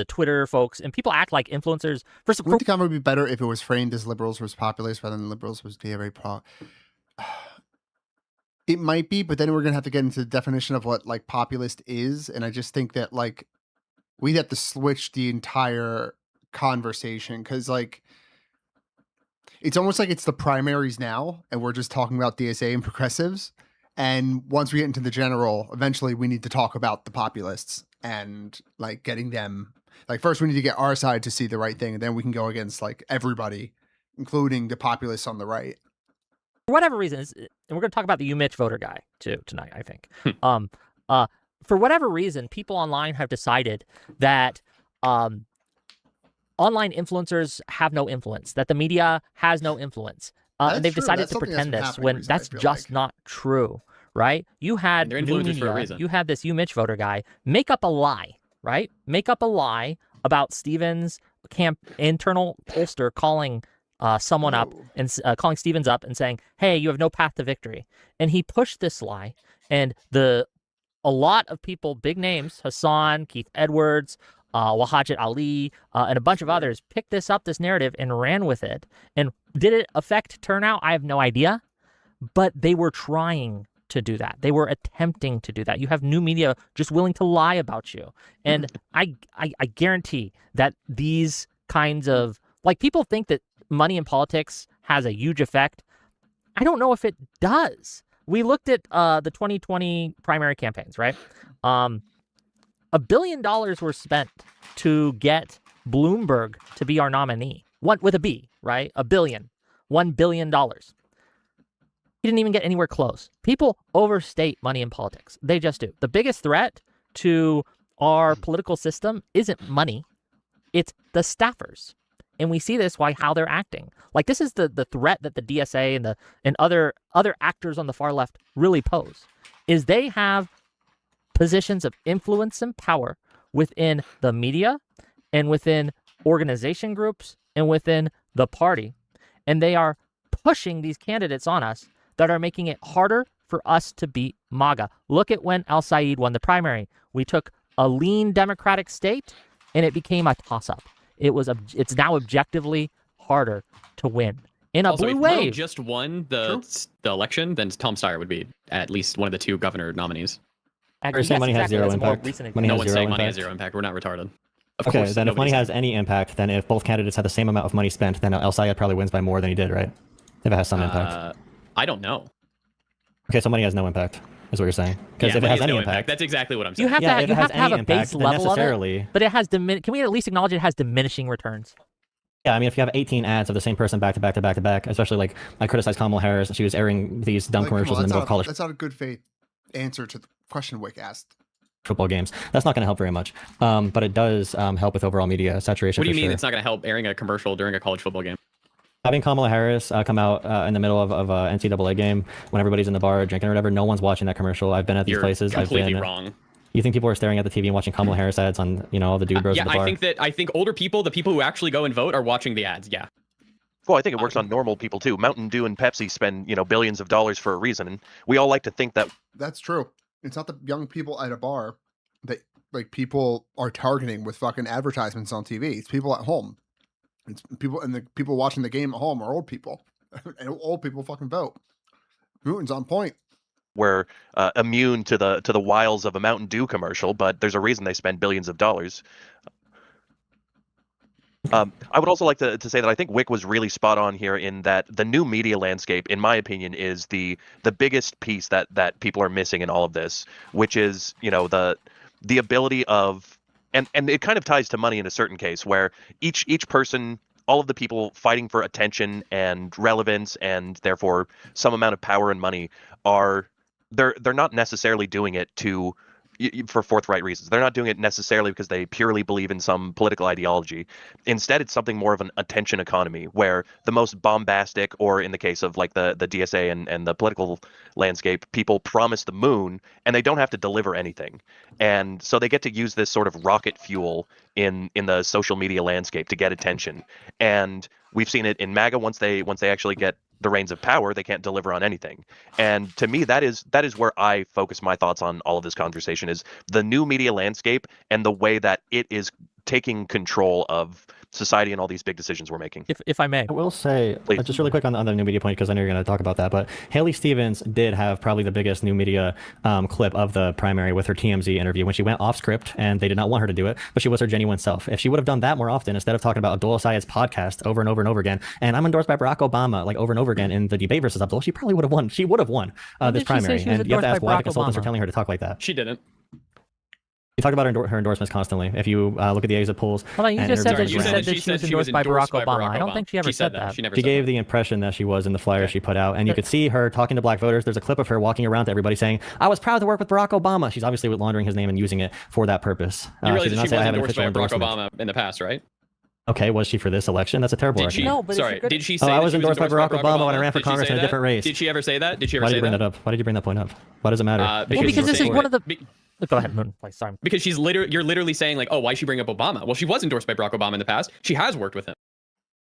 Twitter folks, and people act like influencers. Wouldn't the convo be better if it was framed as liberals versus populists rather than liberals versus very pro? It might be, but then we're gonna have to get into the definition of what like populist is, and I just think that like we'd have to switch the entire conversation because like it's almost like it's the primaries now and we're just talking about DSA and progressives, and once we get into the general, eventually we need to talk about the populists and like getting them like first we need to get our side to see the right thing, and then we can go against like everybody including the populists on the right. For whatever reason, and we're going to talk about the Mitch voter guy too tonight, I think. For whatever reason, people online have decided that online influencers have no influence, that the media has no influence. And they've decided to pretend this when that's just not true, right? You had new media, you had this Mitch voter guy make up a lie, right? Make up a lie about Stevens' internal pollster calling someone up and calling Stevens up and saying, hey, you have no path to victory. And he pushed this lie, and a lot of people, big names, Hassan, Keith Edwards, Wahajat Ali, and a bunch of others picked this narrative and ran with it. And did it affect turnout? I have no idea. But they were trying to do that. They were attempting to do that. You have new media just willing to lie about you. And I guarantee that these kinds of, like, people think that money in politics has a huge effect. I don't know if it does. We looked at the 2020 primary campaigns, right? $1 billion were spent to get Bloomberg to be our nominee. With a B, right? $1 billion. $1 billion. He didn't even get anywhere close. People overstate money in politics. They just do. The biggest threat to our political system isn't money. It's the staffers. And we see this how they're acting. Like, this is the threat that the DSA and other actors on the far left really pose, is they have positions of influence and power within the media and within organization groups and within the party. And they are pushing these candidates on us that are making it harder for us to beat MAGA. Look at when Al Said won the primary. We took a lean Democratic state and it became a toss-up. It's now objectively harder to win. In a also, blue if wave. Mo just won the election, then Tom Steyer would be at least one of the 2 governor nominees. Or say money has zero impact. No one's saying money has zero impact. We're not retarded. Of course, then if money has any impact, then if both candidates had the same amount of money spent, then El Sayed probably wins by more than he did, right? If it has some impact. I don't know. Okay, so money has no impact, is what you're saying. Because if it has any impact, that's exactly what I'm saying. You have to have a base level of it, but it has can we at least acknowledge it has diminishing returns? Yeah, I mean, if you have 18 ads of the same person back to back to back to back, especially like I criticized Kamala Harris, she was airing these dumb commercials in the middle of college. That's not a good faith answer to the question Wick asked. Football games. That's not going to help very much, but it does help with overall media saturation. What do you mean it's not going to help airing a commercial during a college football game? Having Kamala Harris come out in the middle of an NCAA game when everybody's in the bar drinking or whatever, no one's watching that commercial. I've been at these places. Completely wrong. You think people are staring at the TV and watching Kamala Harris ads on, all the dude bros at the bar? I think older people, the people who actually go and vote, are watching the ads. Yeah. Well, I think it works on normal people too. Mountain Dew and Pepsi spend, billions of dollars for a reason, and we all like to think that. That's true. It's not the young people at a bar that people are targeting with fucking advertisements on TV. It's people at home. It's people, and the people watching the game at home are old people, and old people fucking vote. Newton's on point. We're immune to the wiles of a Mountain Dew commercial, but there's a reason they spend billions of dollars. I would also like to say that I think Wick was really spot on here in that the new media landscape, in my opinion, is the biggest piece that people are missing in all of this, which is the ability of and it kind of ties to money in a certain case where each person, all of the people fighting for attention and relevance and therefore some amount of power and money they're not necessarily doing it for forthright reasons. They're not doing it necessarily because they purely believe in some political ideology. Instead, it's something more of an attention economy where the most bombastic, or in the case of like the DSA and the political landscape, people promise the moon and they don't have to deliver anything. And so they get to use this sort of rocket fuel in the social media landscape to get attention. And we've seen it in MAGA once they actually get the reins of power, they can't deliver on anything. And to me, that is where I focus my thoughts on all of this conversation, is the new media landscape and the way that it is taking control of society and all these big decisions we're making. If I may. I will say, just really quick on the new media point, because I know you're going to talk about that, but Haley Stevens did have probably the biggest new media clip of the primary with her TMZ interview when she went off script, and they did not want her to do it, but she was her genuine self. If she would have done that more often, instead of talking about Abdul Sayed's podcast over and over and over again, and I'm endorsed by Barack Obama, like over and over again in the debate versus Abdul, she probably would have won. She would have won this primary. And you have to ask why the consultants are telling her to talk like that. She didn't. You talk about her endorsements constantly. If you look at the exit polls. Hold on, you just said that she was endorsed by Barack Obama. I don't think she ever said that. She gave the impression that she was in the flyer she put out, and you could see her talking to black voters. There's a clip of her walking around to everybody saying, "I was proud to work with Barack Obama." She's obviously laundering his name and using it for that purpose. You realize that she was endorsed by Barack Obama in the past, right? Okay, was she for this election? That's a terrible argument. No, but sorry, did she say I was endorsed by Barack Obama when I ran for Congress in a different race? Did she ever say that? Did she ever say that? Why did you bring that up? Why did you bring that point up? Why does it matter? Because this is one of the... Go ahead, Moon. Sorry. Because you're literally saying like, oh, why she bring up Obama? Well, she was endorsed by Barack Obama in the past. She has worked with him.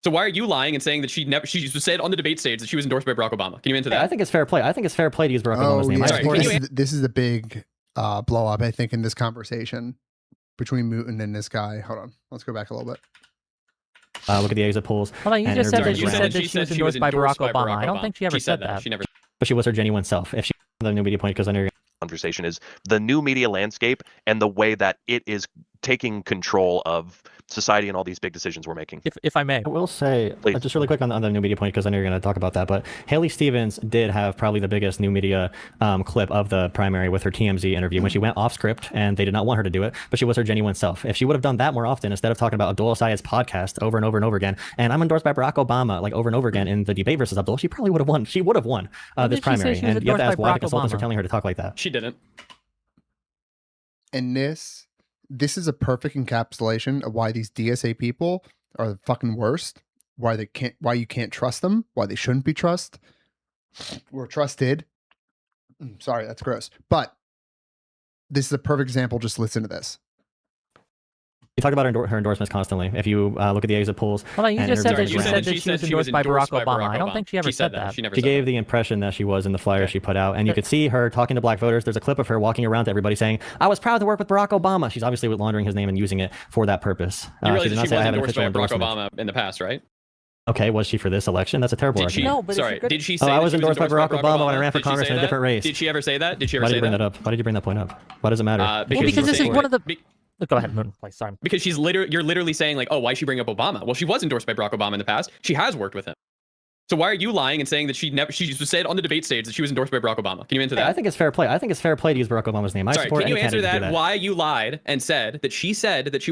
So why are you lying and saying that she said on the debate stage that she was endorsed by Barack Obama? Can you answer that? I think it's fair play. I think it's fair play to use Barack Obama's name. Sorry, this is a big blow up, I think, in this conversation between Mutin and this guy. Hold on. Let's go back a little bit. Look at the exit polls. Hold on, you just said that she said that she was endorsed by Barack Obama. I don't think she ever said that. She never. But she was her genuine self. If she the new media point, because I know you're conversation is the new media landscape and the way that it is taking control of society and all these big decisions we're making. If I may, I will say, Please. just really quick on the new media point, because I know you're going to talk about that, but Haley Stevens did have probably the biggest new media clip of the primary with her TMZ interview when she went off script and they did not want her to do it, but she was her genuine self. If she would have done that more often, instead of talking about Abdul Sayed's podcast over and over and over again, and I'm endorsed by Barack Obama, like over and over again in the debate versus Abdul, she probably would have won. She would have won this primary. And you have to ask why the consultants are telling her to talk like that. She didn't. And this is a perfect encapsulation of why these DSA people are the fucking worst. Why you can't trust them. Why they shouldn't be trusted. Sorry, that's gross. But this is a perfect example. Just listen to this. You talk about her endorsements constantly. If you look at the exit polls. Well, you just said that she said that she was endorsed by Barack Obama. I don't think she ever said that. She gave the impression that she was in the flyer she put out, and you could see her talking to black voters. There's a clip of her walking around to everybody saying, "I was proud to work with Barack Obama." She's obviously laundering his name and using it for that purpose. You realize that she was endorsed by Barack Obama in the past, right? Okay, was she for this election? That's a terrible argument. No, but sorry, did she say I was endorsed by Barack Obama when I ran for Congress in a different race. Did she ever say that? Did she ever Why say did you bring that? that up? Why did you bring that point up? Why does it matter? Because this is one of the... Go ahead, Moon. Sorry. Because you're literally saying like, oh, why she bring up Obama? Well, she was endorsed by Barack Obama in the past. She has worked with him. So why are you lying and saying that she said on the debate stage that she was endorsed by Barack Obama? Can you answer that? I think it's fair play. I think it's fair play to use Barack Obama's name. Sorry, can you answer that? Why you lied and said that she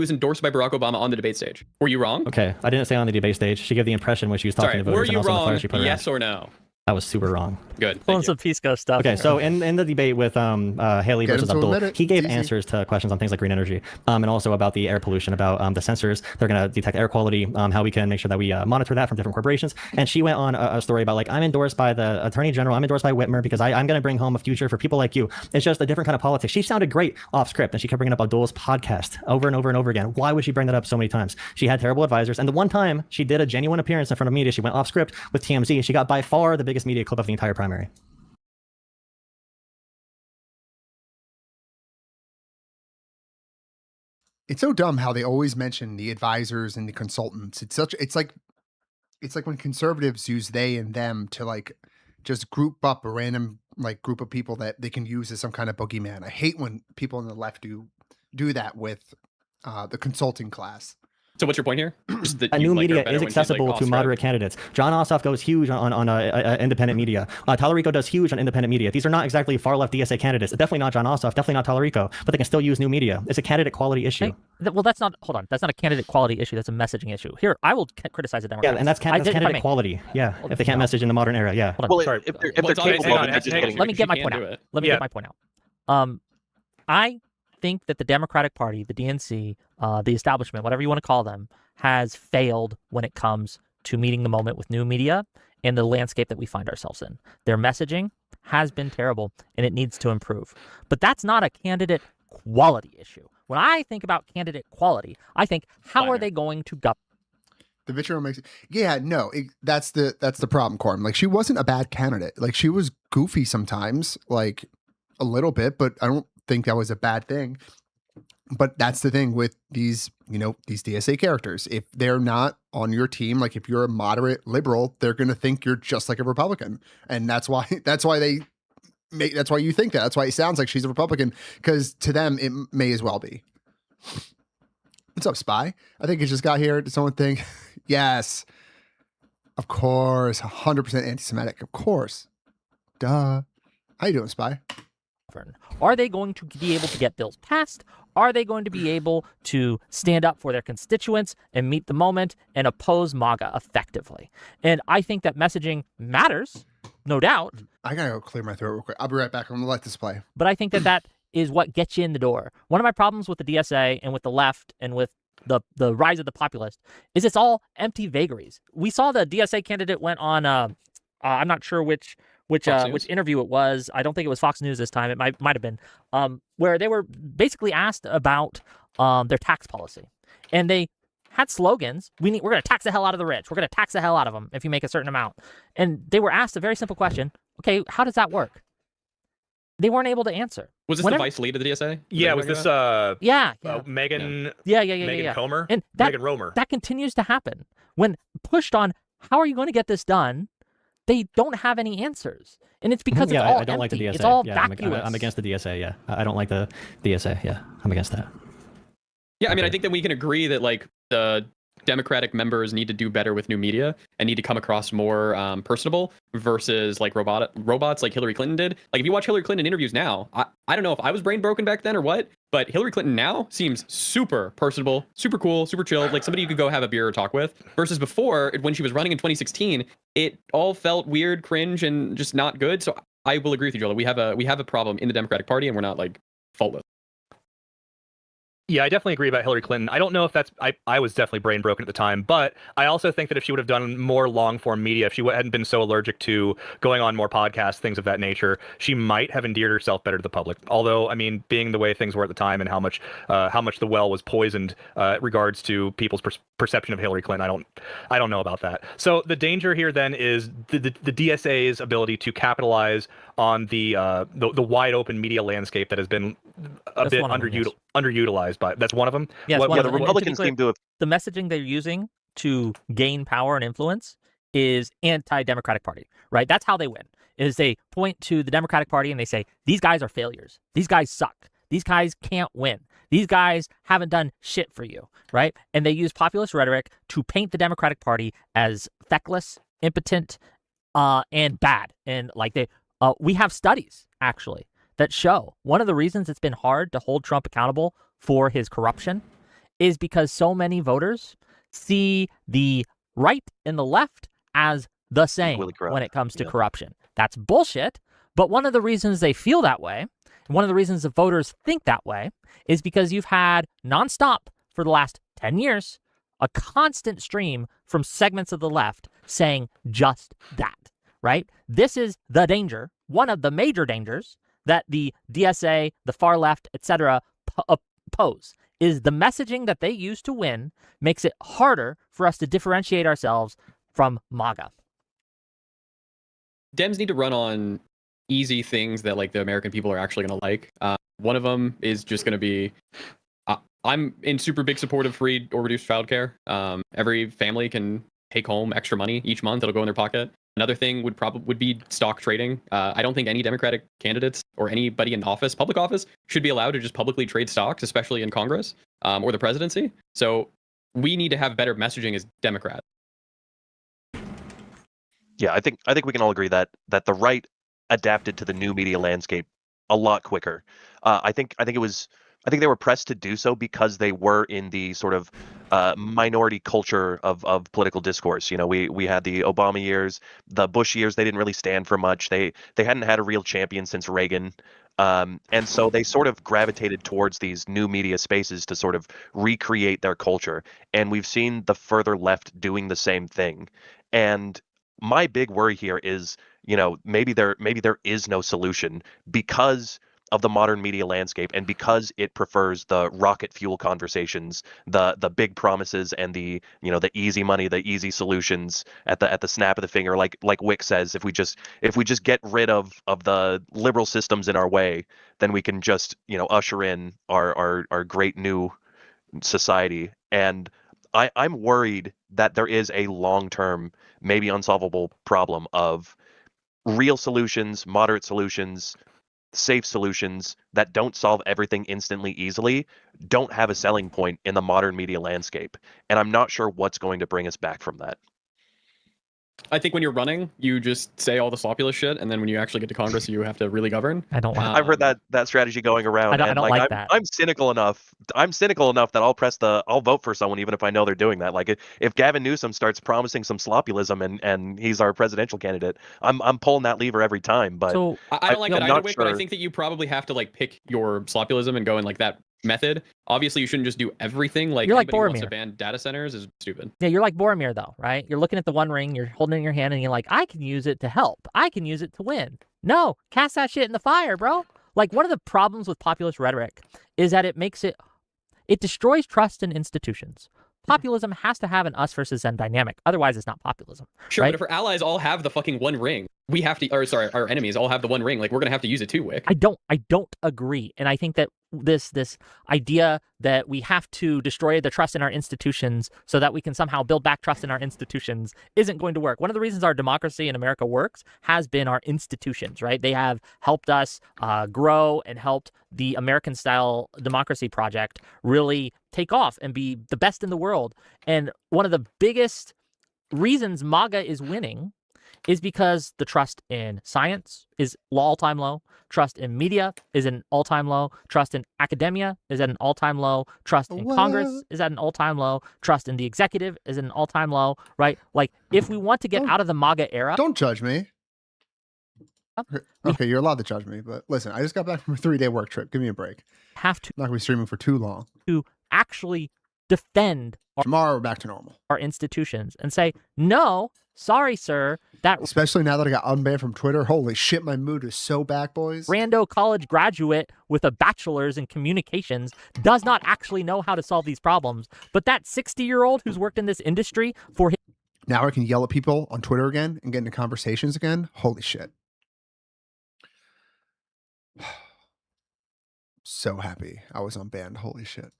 was endorsed by Barack Obama on the debate stage? Were you wrong? Okay, I didn't say on the debate stage. She gave the impression when she was talking to voters. Were you wrong? Yes or no? I was super wrong. Good. Pulling some Pisco stuff. Okay, so in the debate with Haley versus Abdul, he gave answers to questions on things like green energy, and also about the air pollution, about the sensors. They're going to detect air quality, how we can make sure that we monitor that from different corporations. And she went on a story about like, I'm endorsed by the Attorney General, I'm endorsed by Whitmer because I'm going to bring home a future for people like you. It's just a different kind of politics. She sounded great off script, and she kept bringing up Abdul's podcast over and over and over again. Why would she bring that up so many times? She had terrible advisors, and the one time she did a genuine appearance in front of media, she went off script with TMZ. She got by far the biggest media clip of the entire primary. It's so dumb how they always mention the advisors and the consultants. It's like when conservatives use they and them to like just group up a random like group of people that they can use as some kind of boogeyman. I hate when people on the left do that with the consulting class. So what's your point here? A new media is accessible to moderate candidates. John Ossoff goes huge on independent media. Talarico does huge on independent media. These are not exactly far left DSA candidates. Definitely not John Ossoff. Definitely not Talarico. But they can still use new media. It's a candidate quality issue. Well, that's not. Hold on. That's not a candidate quality issue. That's a messaging issue. Here, I will criticize the Democrats. Yeah, and that's candidate quality. Yeah, if they can't message in the modern era. Yeah. Well, if they're capable of it, they're just getting. Let me get my point out. Let me get my point out. I think that the Democratic Party, the DNC, the establishment, whatever you want to call them, has failed when it comes to meeting the moment with new media and the landscape that we find ourselves in. Their messaging has been terrible and it needs to improve. But that's not a candidate quality issue. When I think about candidate quality, I think, how are they going to go? The vitriol makes it. Yeah, no, that's the problem, Corbin. Like, she wasn't a bad candidate. Like, she was goofy sometimes, like a little bit, but I don't think that was a bad thing. But that's the thing with these, these DSA characters. If they're not on your team, like if you're a moderate liberal, they're going to think you're just like a Republican. And that's why you think that. That's why it sounds like she's a Republican, because to them, it may as well be. What's up, Spy? I think it just got here. Did someone think? Yes. Of course. 100% anti-Semitic. Of course. Duh. How you doing, Spy? Are they going to be able to get bills passed? Are they going to be able to stand up for their constituents and meet the moment and oppose MAGA effectively? And I think that messaging matters, no doubt. I gotta go clear my throat real quick. I'll be right back. I'm gonna let this play. But I think that is what gets you in the door. One of my problems with the DSA and with the left and with the rise of the populist is it's all empty vagaries. We saw the DSA candidate went on, I'm not sure which interview it was. I don't think it was Fox News this time. It might have been, where they were basically asked about their tax policy, and they had slogans. We're going to tax the hell out of the rich. We're going to tax the hell out of them if you make a certain amount. And they were asked a very simple question. Okay, how does that work? They weren't able to answer. Was this the vice lead of the DSA? Yeah, was this Megan? Yeah. Comer and Megan Romer. That continues to happen when pushed on. How are you going to get this done? They don't have any answers, and it's because it's all I don't empty. like the DSA. It's all vacuous. vacuous. I'm against the DSA. Yeah, I don't like the DSA. Yeah, I'm against that. Yeah, I mean, I think that we can agree that like the Democratic members need to do better with new media and need to come across more personable versus like robots like Hillary Clinton did. Like if you watch Hillary Clinton interviews now, I don't know if I was brain broken back then or what, but Hillary Clinton now seems super personable, super cool, super chilled, like somebody you could go have a beer or talk with, versus before when she was running in 2016, it all felt weird, cringe, and just not good. So I will agree with you, Joel. We have a problem in the Democratic Party, and we're not like faultless. Yeah, I definitely agree about Hillary Clinton. I don't know if that's I was definitely brain broken at the time, but I also think that if she would have done more long form media, if she hadn't been so allergic to going on more podcasts, things of that nature, she might have endeared herself better to the public. Although, I mean, being the way things were at the time and how much the well was poisoned regards to people's perception of Hillary Clinton, I don't know about that. So the danger here then is the DSA's ability to capitalize on the wide open media landscape that has been a bit underutilized. But that's one of them. Yes, the Republicans seem to have. The messaging they're using to gain power and influence is anti-Democratic Party, right? That's how they win. Is they point to the Democratic Party and they say, these guys are failures. These guys suck. These guys can't win. These guys haven't done shit for you, right? And they use populist rhetoric to paint the Democratic Party as feckless, impotent, and bad. And like we have studies, actually, that show one of the reasons it's been hard to hold Trump accountable for his corruption is because so many voters see the right and the left as the same when it comes to corruption. That's bullshit. But one of the reasons they feel that way, and one of the reasons the voters think that way, is because you've had nonstop for the last 10 years a constant stream from segments of the left saying just that, right? This is the danger, one of the major dangers that the DSA, the far left, etc., pose, is the messaging that they use to win makes it harder for us to differentiate ourselves from MAGA. Dems need to run on easy things that like the American people are actually going to like. One of them is just going to be, I'm in super big support of free or reduced childcare. Every family can take home extra money each month. It'll go in their pocket. Another thing would be stock trading. I don't think any Democratic candidates or anybody in office, public office, should be allowed to just publicly trade stocks, especially in Congress or the presidency. So we need to have better messaging as Democrats. Yeah, I think we can all agree that the right adapted to the new media landscape a lot quicker. I think they were pressed to do so because they were in the sort of minority culture of political discourse. You know, we had the Obama years, the Bush years. They didn't really stand for much. They hadn't had a real champion since Reagan. And so they sort of gravitated towards these new media spaces to sort of recreate their culture. And we've seen the further left doing the same thing. And my big worry here is, you know, maybe there is no solution because of the modern media landscape and because it prefers the rocket fuel conversations, the big promises and the easy money, the easy solutions at the snap of the finger. Like Wick says, if we just get rid of the liberal systems in our way, then we can just, you know, usher in our great new society. And I'm worried that there is a long-term, maybe unsolvable problem of real solutions, moderate solutions, safe solutions that don't solve everything instantly easily, don't have a selling point in the modern media landscape. And I'm not sure what's going to bring us back from that. I think when you're running, you just say all the sloppulous shit, and then when you actually get to Congress, you have to really govern. I don't want. I've heard that strategy going around. I don't like that. I'm cynical enough. That I'll vote for someone even if I know they're doing that. Like if Gavin Newsom starts promising some sloppulism and he's our presidential candidate, I'm pulling that lever every time. But so I don't like that either, Wick. But I think that you probably have to like pick your sloppulism and go in like that method. Obviously, you shouldn't just do everything. Like you're like anybody who wants Boromir. to ban data centers is stupid. Yeah, you're like Boromir though, right? You're looking at the One Ring, you're holding it in your hand, and you're like, I can use it to help. I can use it to win. No, cast that shit in the fire, bro. Like one of the problems with populist rhetoric is that it destroys trust in institutions. Populism has to have an us versus them dynamic. Otherwise, it's not populism. Sure, right? But if our allies all have the fucking One Ring, we have to, or sorry, our enemies all have the One Ring. Like we're gonna have to use it too, Wick. I don't agree, and I think that this idea that we have to destroy the trust in our institutions so that we can somehow build back trust in our institutions isn't going to work. One of the reasons our democracy in America works has been our institutions, right? They have helped us grow and helped the American-style democracy project really take off and be the best in the world. And one of the biggest reasons MAGA is winning is because the trust in science is all-time low, trust in media is at an all-time low, trust in academia is at an all-time low, trust in Congress is at an all-time low, trust in the executive is at an all-time low, right? Like, if we want to get out of the MAGA era... Don't judge me. Okay, you're allowed to judge me, but listen, I just got back from a 3-day work trip. Give me a break. Have to... I'm not going to be streaming for too long. ...to actually defend... Tomorrow we're back to normal. ...our institutions and say, no... Sorry, sir. That especially now that I got unbanned from Twitter. Holy shit, my mood is so back, boys. Rando college graduate with a bachelor's in communications does not actually know how to solve these problems. But that 60-year-old who's worked in this industry for his... Now I can yell at people on Twitter again and get into conversations again. Holy shit. So happy I was unbanned. Holy shit.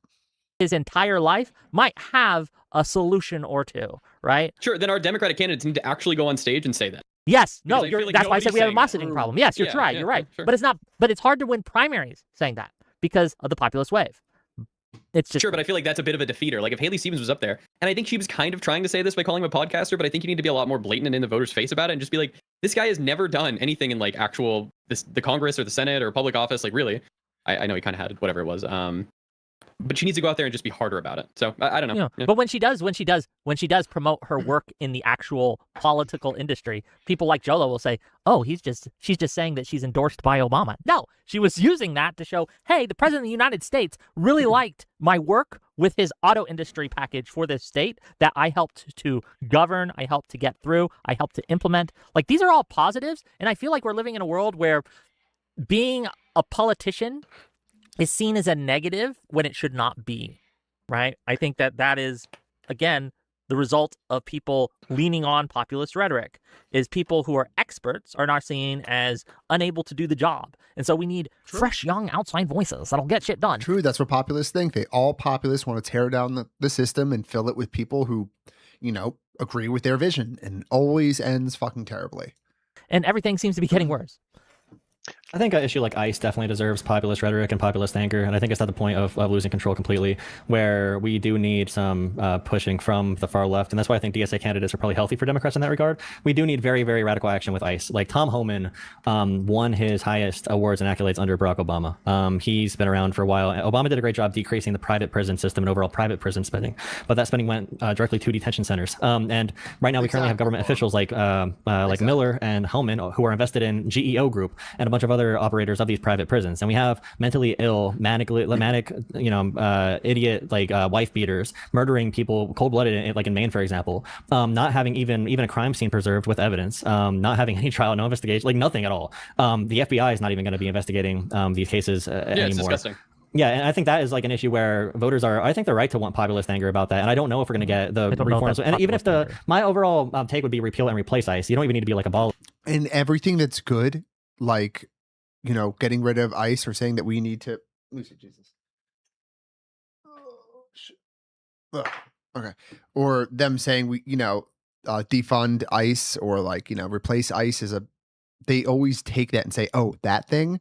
His entire life might have a solution or two, right? Sure, then our Democratic candidates need to actually go on stage and say that. Yes, no, like that's why I said we have a nobody's messaging problem. Yes, you're right, you're right. Sure. But it's not. But it's hard to win primaries saying that because of the populist wave. It's just sure, but I feel like that's a bit of a defeater. Like if Haley Stevens was up there, and I think she was kind of trying to say this by calling him a podcaster, but I think you need to be a lot more blatant and in the voters' face about it, and just be like, this guy has never done anything in like actual the Congress or the Senate or public office. Like really, I know he kind of had whatever it was. But she needs to go out there and just be harder about it. So I don't know. Yeah. But when she does promote her work in the actual political industry, people like Jolo will say, "Oh, she's just saying that she's endorsed by Obama." No, she was using that to show, hey, the president of the United States really liked my work with his auto industry package for this state that I helped to govern, I helped to get through, I helped to implement. Like these are all positives, and I feel like we're living in a world where being a politician is seen as a negative when it should not be, right? I think that is, again, the result of people leaning on populist rhetoric, is people who are experts are not seen as unable to do the job. And so we need fresh, young, outside voices that'll get shit done. True, that's what populists think. All populists want to tear down the system and fill it with people who, agree with their vision, and always ends fucking terribly. And everything seems to be getting worse. I think an issue like ICE definitely deserves populist rhetoric and populist anger, and I think it's at the point of losing control completely, where we do need some pushing from the far left, and that's why I think DSA candidates are probably healthy for Democrats in that regard. We do need very, very radical action with ICE. Like Tom Homan won his highest awards and accolades under Barack Obama. He's been around for a while. Obama did a great job decreasing the private prison system and overall private prison spending, but that spending went directly to detention centers. And right now we currently have government officials like Miller and Homan who are invested in GEO Group and a bunch of other operators of these private prisons, and we have mentally ill, manic, idiot wife beaters murdering people cold-blooded, like in Maine, for example, not having even a crime scene preserved with evidence, not having any trial, no investigation, like nothing at all. The FBI is not even going to be investigating these cases anymore. It's disgusting. Yeah, and I think that is like an issue where voters I think they're right to want populist anger about that, and I don't know if we're going to get the reforms. And even if my overall take would be repeal and replace ICE, you don't even need to be like a ball. And everything that's good, like, getting rid of ICE or saying that we need to... Lucy, Jesus. Okay. Or them saying we, defund ICE or replace ICE they always take that and say, oh, that thing,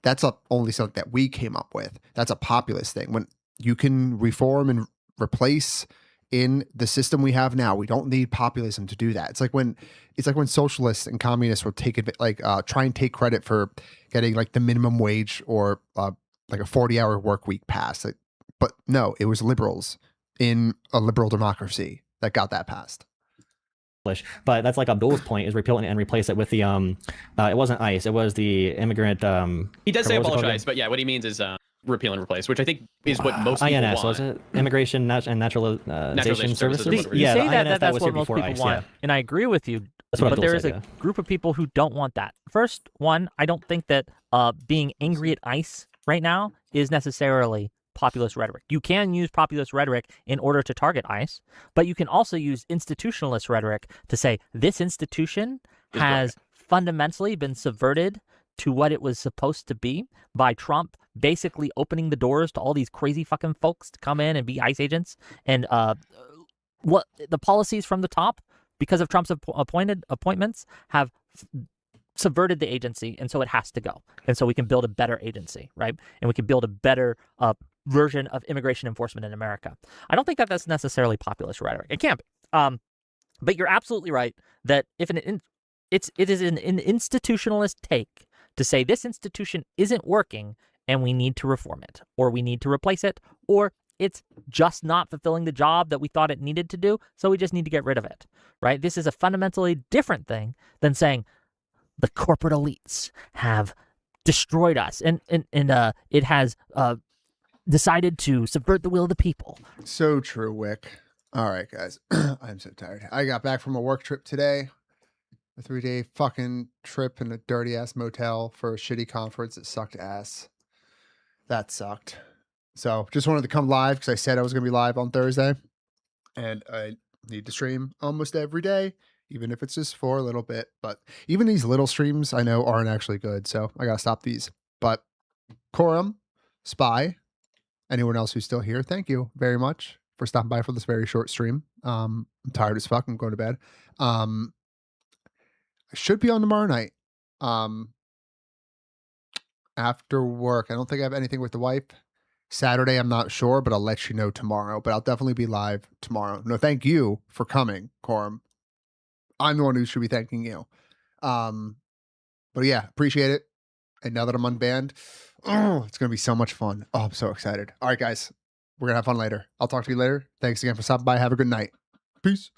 that's only something that we came up with. That's a populist thing. When you can reform and replace in the system we have now, we don't need populism to do that. It's like when socialists and communists will try and take credit for getting the minimum wage or a 40-hour work week passed. But no, it was liberals in a liberal democracy that got that passed. But that's like Abdul's point, is repeal and replace it with the it wasn't ICE, it was the immigrant. He does say abolish ICE, but yeah, what he means is repeal and replace, which I think is what most people INS, want. Was it? Immigration and Naturalization Services? You say that's what most people want, and I agree with you. But there is a group of people who don't want that. First one, I don't think that being angry at ICE right now is necessarily populist rhetoric. You can use populist rhetoric in order to target ICE, but you can also use institutionalist rhetoric to say this institution has fundamentally been subverted to what it was supposed to be by Trump basically opening the doors to all these crazy fucking folks to come in and be ICE agents, and what the policies from the top, because of Trump's appointments, have subverted the agency, and so it has to go. And so we can build a better agency, right? And we can build a better version of immigration enforcement in America. I don't think that that's necessarily populist rhetoric. It can't be. But you're absolutely right that if it is an institutionalist take to say this institution isn't working and we need to reform it, or we need to replace it, or it's just not fulfilling the job that we thought it needed to do, so we just need to get rid of it, right? This is a fundamentally different thing than saying the corporate elites have destroyed us and it has decided to subvert the will of the people. So true, Wick. All right, guys. I'm so tired. I got back from a work trip today. A 3-day fucking trip in a dirty ass motel for a shitty conference that sucked ass. That sucked. So just wanted to come live because I said I was going to be live on Thursday. And I need to stream almost every day, even if it's just for a little bit. But even these little streams I know aren't actually good. So I got to stop these. But Quorum, Spy, anyone else who's still here, thank you very much for stopping by for this very short stream. I'm tired as fuck. I'm going to bed. I should be on tomorrow night. After work. I don't think I have anything with the wife. Saturday, I'm not sure, but I'll let you know tomorrow. But I'll definitely be live tomorrow. No, thank you for coming, Quorum. I'm the one who should be thanking you. But yeah, appreciate it. And now that I'm unbanned, it's going to be so much fun. Oh, I'm so excited. All right, guys. We're going to have fun later. I'll talk to you later. Thanks again for stopping by. Have a good night. Peace.